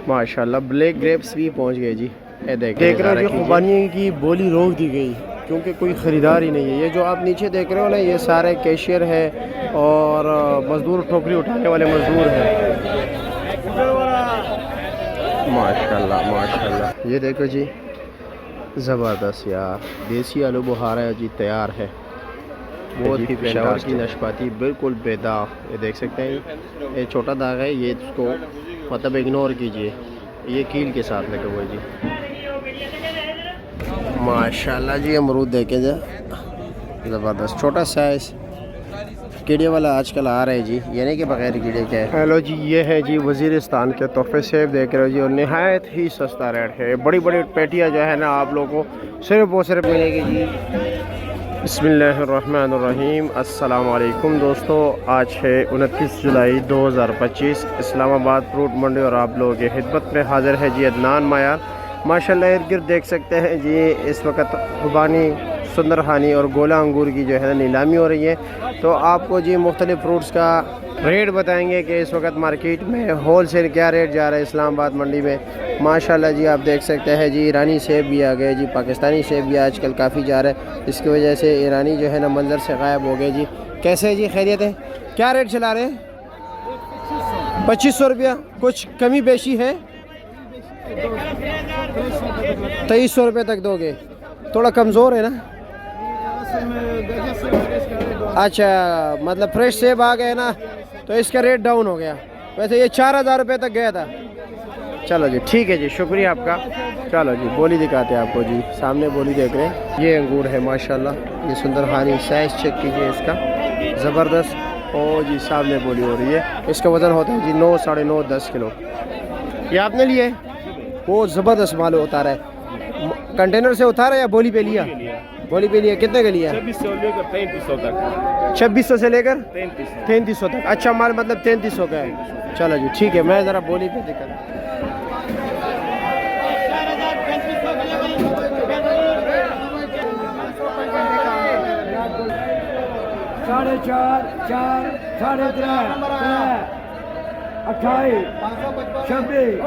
माशाल्लाह black grapes भी पहुंच गए जी। ये देख रहे हो जी, खुबानी की बोली रोक दी गई क्योंकि कोई ख़रीदार ही नहीं है। ये जो आप नीचे देख रहे हो ना, ये सारे कैशियर है और मज़दूर, टोकरी उठाने वाले मज़दूर हैं। माशाल्लाह माशाल्लाह। ये देखो जी, ज़बरदस्त यार, देसी आलू बुखारा है जी, तैयार है। बहुत ही पेशावर की नाशपाती, बिल्कुल बेदाग। ये देख सकते हैं, ये छोटा दाग है, ये इसको मतलब इग्नोर कीजिए, ये कील के साथ लगे हुए जी। माशाल्लाह जी, अमरूद देखे जा, ज़बरदस्त छोटा साइज़। कीड़े वाला आजकल आ रहा है जी, यानी कि बगैर कीड़े के। हेलो जी, ये है जी वज़ीरिस्तान के तोहफे सेब देख रहे हो जी, और नहायत ही सस्ता रेट है। बड़ी बड़ी पेटियाँ जो है ना, आप लोगों को सिर्फ वो सिर्फ मिलेगी जी। बिस्मिल्लाहिर्रहमानिर्रहीम। अस्सलाम वालेकुम दोस्तों, आज है 29 जुलाई 2025। इस्लामाबाद फ्रूट मंडी और आप लोगों की खिदमत में हाजिर है जी अदनान मायार। माशाल्लाह इर्द गिर्द देख सकते हैं जी, इस वक्त खुबानी, सुंदरहानी और गोला अंगूर की जो है ना नीलामी हो रही है। तो आपको जी मुख्तलिफ़ फ्रूट्स का रेट बताएंगे कि इस वक्त मार्केट में होल सेल क्या रेट जा रहा है इस्लामाबाद मंडी में। माशाल्लाह जी, आप देख सकते हैं जी, ईरानी सेब भी आ गए जी, पाकिस्तानी सेब भी आजकल काफ़ी जा रहा है। इसकी वजह से ईरानी जो है ना मंजर से गायब हो गए जी। कैसे है जी, खैरियत है? क्या रेट चला रहे हैं? 2500 रुपया। कुछ कमी बेशी है? 2300 रुपये तक दोगे? थोड़ा कमज़ोर है ना। अच्छा, मतलब फ्रेश सेब आ गए ना, तो इसका रेट डाउन हो गया। वैसे ये 4000 रुपये तक गया था। चलो जी, ठीक है जी, शुक्रिया आपका। चलो जी, बोली दिखाते हैं आपको जी, सामने बोली देख रहे हैं। ये अंगूर है माशाल्लाह, ये सुंदरहानी, साइज़ चेक कीजिए इसका, ज़बरदस्त। और जी सामने बोली हो रही है। इसका वज़न होता है जी 9, 9.5, 10 किलो। ये आपने लिए? वो ज़बरदस्त माल उतारा है, कंटेनर से उतारा या बोली पे लिया? बोली पे लिया। कितने का लिया? 2600 लेकर 3300 तक। 2600 से लेकर 3300 तक। अच्छा माल, मतलब 3300 का है। चलो जी, ठीक है, मैं ज़रा बोली पे दिक्कत। साढ़े चार, 3.5, 28, 26,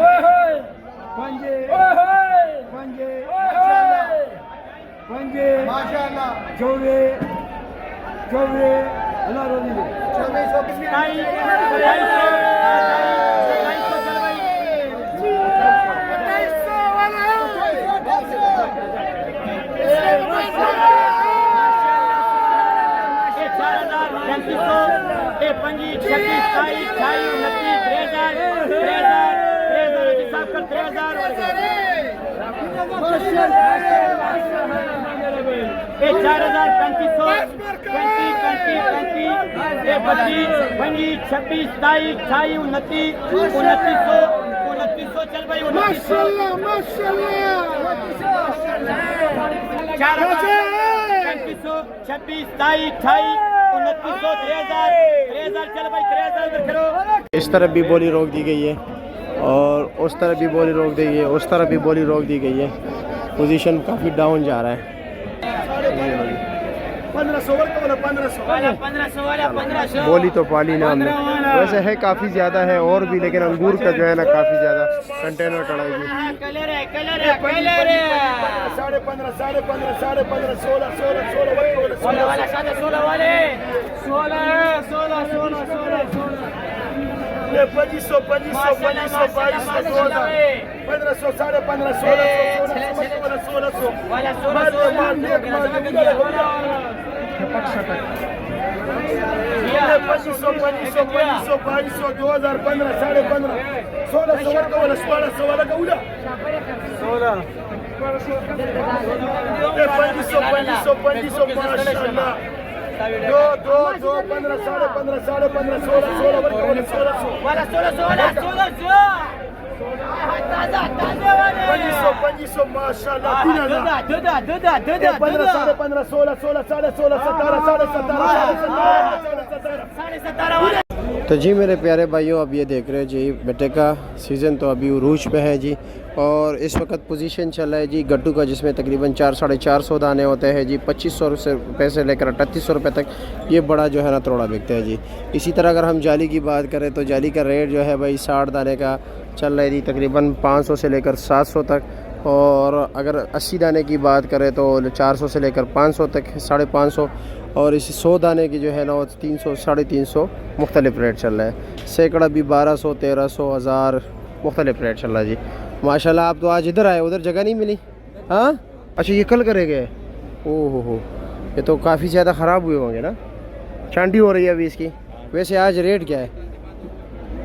इस तरफ भी बोली रोक दी गई है और उस तरफ भी बोली रोक दी गई है, उस तरफ भी बोली रोक दी गई है। पोजीशन काफ़ी डाउन जा रहा है। 1500 बोली तो पाली ना हमने, वैसे है काफ़ी ज़्यादा है और भी, लेकिन अंगूर का जो है ना काफ़ी ज़्यादा कंटेनर चढ़ाई गई। 2500 माशाल्लाह। 15, 15, 16, 17, 17। तो जी मेरे प्यारे भाइयों, अब ये देख रहे हैं जी, बेटे का सीज़न तो अभी उरूज पे है जी, और इस वक्त पोजीशन चल रहा है जी गट्टू का, जिसमें तकरीबन 400-450 दाने होते हैं जी। 2500 रुपये से लेकर 3800 रुपये तक ये बड़ा जो है ना तोड़ा बिकता है जी। इसी तरह अगर हम जाली की बात करें तो जाली का रेट जो है भाई 60 दाने का चल रही थी तकरीबन 500 से लेकर 700 तक, और अगर 80 दाने की बात करें तो 400 से लेकर 500 तक, 550, और इस 100 दाने की जो है ना वो 300 350 मुख्तलिफ रेट चल रहा है। सैकड़ा भी 1200 1300 1000 मुख्तलिफ रेट चल रहा है जी। माशाल्लाह आप तो आज इधर आए, उधर जगह नहीं मिली। हाँ अच्छा, ये कल करे गए। ओह हो, ये तो काफ़ी ज़्यादा ख़राब हुए होंगे ना, चांदी हो रही है अभी इसकी। वैसे आज रेट क्या है?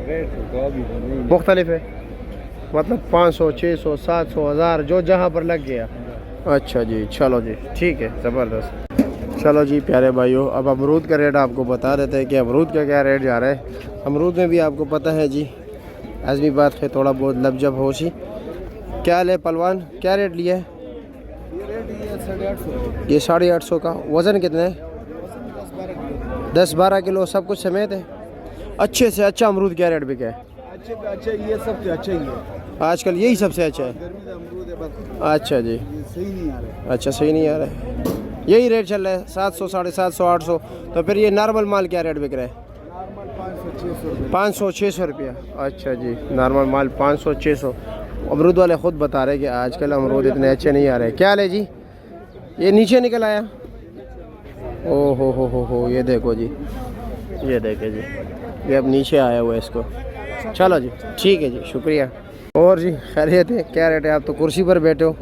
रेट तो अभी नहीं मुख्तलिफ है, मतलब 500 600 700 1000 जो जहाँ पर लग गया। अच्छा जी, चलो जी ठीक है, ज़बरदस्त। चलो जी प्यारे भाइयों, अब अमरूद का रेट आपको बता देते हैं कि अमरूद का क्या रेट जा रहा है। अमरूद में भी आपको पता है जी, आज़मी बात है, थोड़ा बहुत लबजब हो सी। क्या ले पलवान, क्या रेट लिया है? ये 850 का। वज़न कितना है? 10-12 किलो सब कुछ समेत है। अच्छे से अच्छा अमरूद क्या रेट बिका है? अच्छे पे अच्छे, ये सबसे अच्छा ही है आजकल, यही सबसे अच्छा है। गर्मी का अमरूद है बस, अच्छा जी, ये सही नहीं आ रहा है। अच्छा सही नहीं आ रहा है, यही रेट चल रहा है 700 750 800। तो फिर ये नॉर्मल माल क्या रेट बिक रहा है? नॉर्मल 500 600 500-600 रुपया। अच्छा जी, नॉर्मल माल 500-600। अमरूद वाले ख़ुद बता रहे कि आजकल अमरूद इतने अच्छे नहीं आ रहे। क्या ले जी, ये नीचे निकल आया। ओ हो, ये देखो जी, ये देखे जी, ये अब नीचे आया हुआ है इसको। चलो जी ठीक है जी, शुक्रिया। और जी खैरियत है? क्या रेट है? आप तो कुर्सी पर बैठे हो,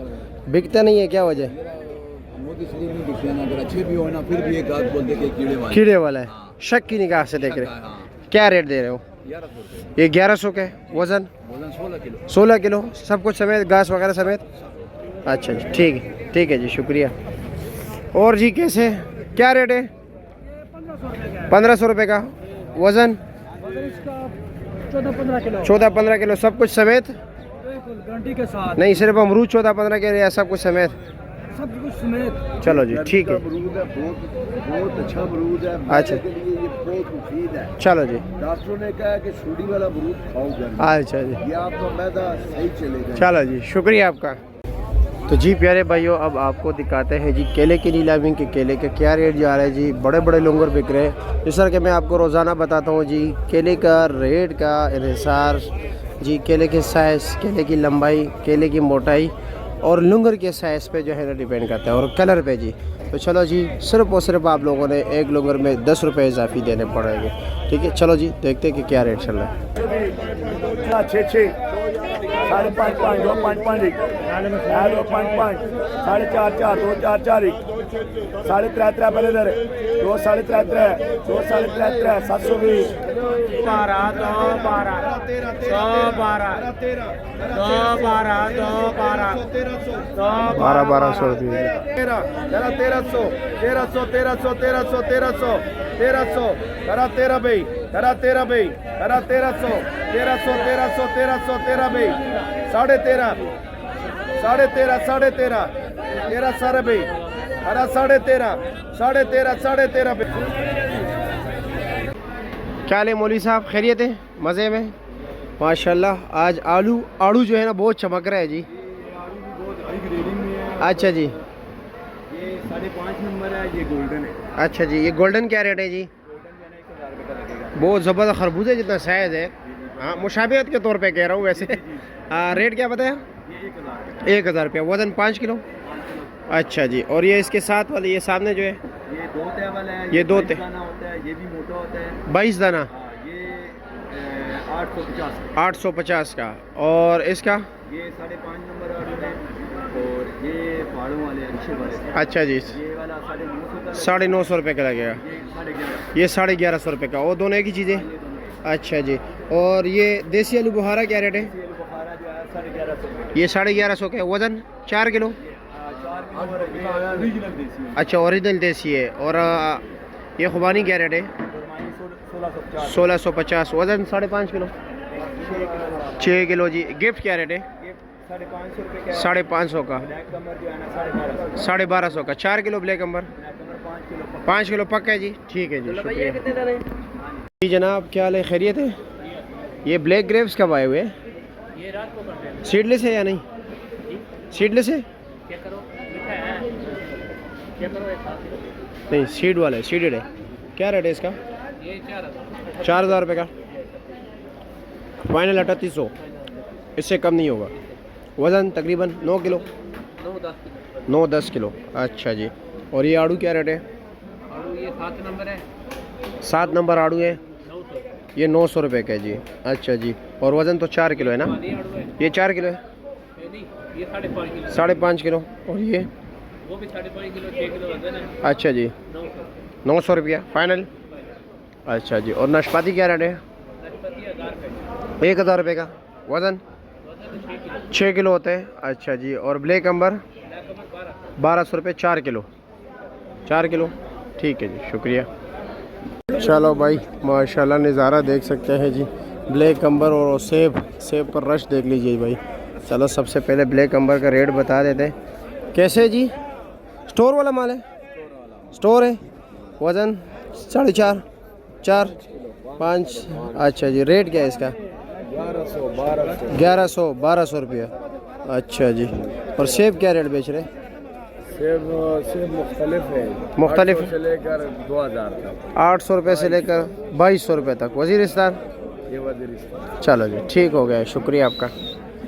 बिकता नहीं है, क्या वजह? मोदी इसलिए नहीं दिखते ना, अगर अच्छे भी हो ना फिर भी एक आध बोलते कि कीड़े वाला है। शक की निगाह से देख रहे हैं। क्या रेट दे रहे हो? 1100 ये 1100 का है। वज़न 16 किलो सब कुछ समेत, घास वगैरह समेत। अच्छा जी ठीक है जी, शुक्रिया। और जी कैसे, क्या रेट है? 1500 रुपये का। वज़न 14-15 किलो सब कुछ समेत? गारंटी के साथ नहीं, सिर्फ अमरूद 14-15 किलो या सब कुछ समेत? सब कुछ समेत। चलो जी ठीक है। अमरूद है, बहुत अच्छा अमरूद है। अच्छा। के लिए ये बहुत मुफीद है। चलो जी, डॉक्टरों ने कहा कि सूडी वाला अमरूद खाओ गर्मी, अच्छा जी, ये आपका मैदा सही चलेगा। चलो जी शुक्रिया आपका। तो जी प्यारे भाइयों, अब आपको दिखाते हैं जी केले की नीलामी के केले के क्या रेट जा रहा है जी। बड़े बड़े लोंगर बिक रहे हैं, जिस तरह के मैं आपको रोज़ाना बताता हूँ जी केले का रेट का इन्हिसार जी, केले के साइज़, केले की लंबाई, केले की मोटाई और लुंगर के साइज़ पे जो है ना डिपेंड करता है, और कलर पे जी। तो चलो जी, सिर्फ और सिर्फ आप लोगों ने एक लुंगर में 10 रुपये इजाफी देने पड़ेंगे। ठीक है, चलो जी देखते हैं कि क्या रेट चल रहा है। 6 5.5 5 2 5 5 1 2 5 5 4.5 4 2 4 4 1 3.5 3 पहले दर 2 3.5 3 2 3.5 3 720 12 2 12 112 2 12 2 12 1200 रुपये। 1300 1300 1300 1300 1300 करा 13 भाई, करा 13 भाई, करा 1300 1300 1300 1300 13 भाई, 13.5 13.5 13.5 13 सारे भाई, करा 13.5 13.5 भाई। क्या ले मौलवी साहब, खैरियत है? मज़े में माशाल्लाह। आज आड़ू जो है ना बहुत चमक रहा है जी। अच्छा जी, ये 5.5 नंबर है, ये गोल्डन है। अच्छा जी, ये गोल्डन क्या रेट है जी? बहुत ज़बरदस्त खरबूजे जितना साइज़ है। हाँ, मुशाबियत के तौर पे कह रहा हूँ वैसे। रेट क्या बताया? 1000 रुपया। वज़न 5 किलो। अच्छा जी, और ये इसके साथ वाले, ये सामने जो है ये 2 तय वाला है, ये 2 दाना होता है, ये भी मोटा होता है। 22 दाना। ये 850 850 का। और इसका ये 5.5 नंबर वाले हैं, और ये फाड़ों वाले अच्छे वाले। अच्छा जी, ये वाला 950 का, 950 रुपये का लगेगा। ये 1150। ये 1150 रुपये का। और दोनों एक ही चीज़ें? अच्छा जी, और ये देसी आलू बुखारा क्या रेट है? बुखारा जो है 1150 ये 1150 का है। वज़न 4 किलो। 4 ओरिजिनल देसी है। अच्छा, ओरिजिनल देसी है। और ये खुबानी क्या रेट है? 1650। वज़न 5.5 किलो। 6 किलो जी। गिफ्ट क्या रेट है? 550 रुपये का। 550 का। ब्लैक कमर जो है ना 1250। 1250 का। 4 किलो ब्लैक अंबर। 5 किलो पक्का है जी। ठीक है जी, शुक्रिया जी। जनाब क्या हाल है, खैरियत है? ये ब्लैक ग्रेप्स कब आए हुए? ये रात को करते हैं। सीडलेस है या नहीं? सीडलेस है? क्या करो, मीठा है, क्या करो एक साथ। नहीं, सीड वाला है, सीडेड है। क्या रेट है इसका? ये 4000। 4000 रुपये का। फाइनल 3800। इससे कम नहीं होगा। वज़न तकरीबन 9 किलो, 9-10 किलो। अच्छा जी। और ये आड़ू क्या रेट है? आलू ये 7 नंबर है, 7 नंबर आड़ू है, 900। ये 900 रुपये का है जी। अच्छा जी। और वज़न तो 4 किलो है ना? ये आलू है, ये 4 किलो है, ये नहीं, ये 5.5 किलो, 5.5 किलो। और ये वो भी 5.5 किलो, 6 किलो वजन है, अच्छा जी, 900। 900 रुपया फाइनल। अच्छा जी। और नाशपाती क्या रेट है? नाशपाती 1000 रुपये, 1000 रुपये का। वज़न वजन 6 किलो, 6 किलो होते हैं। अच्छा जी। और ब्लैक अंबर ब्लैक कमर 1200 रुपये 4 किलो, 4 किलो। ठीक है जी, शुक्रिया। चलो भाई, माशाल्लाह नज़ारा देख सकते हैं जी। ब्लैक अंबर और सेब पर रश देख लीजिए भाई। चलो सबसे पहले ब्लैक अंबर का रेट बता देते हैं। कैसे जी? स्टोर वाला माल है? स्टोर है। वज़न 4.5, 4, 5। अच्छा जी। रेट क्या है इसका? 1100-1200 रुपया। अच्छा जी। और सेब क्या रेट बेच रहे? सेब मुख्तलिफ है, मुख्तलिफ 800 से लेकर 2000 तक। 800 रुपये से लेकर 2200 रुपये तक। वज़ीरिस्तान? ये वजीरिस्तान। चलो जी, ठीक हो गया, शुक्रिया आपका।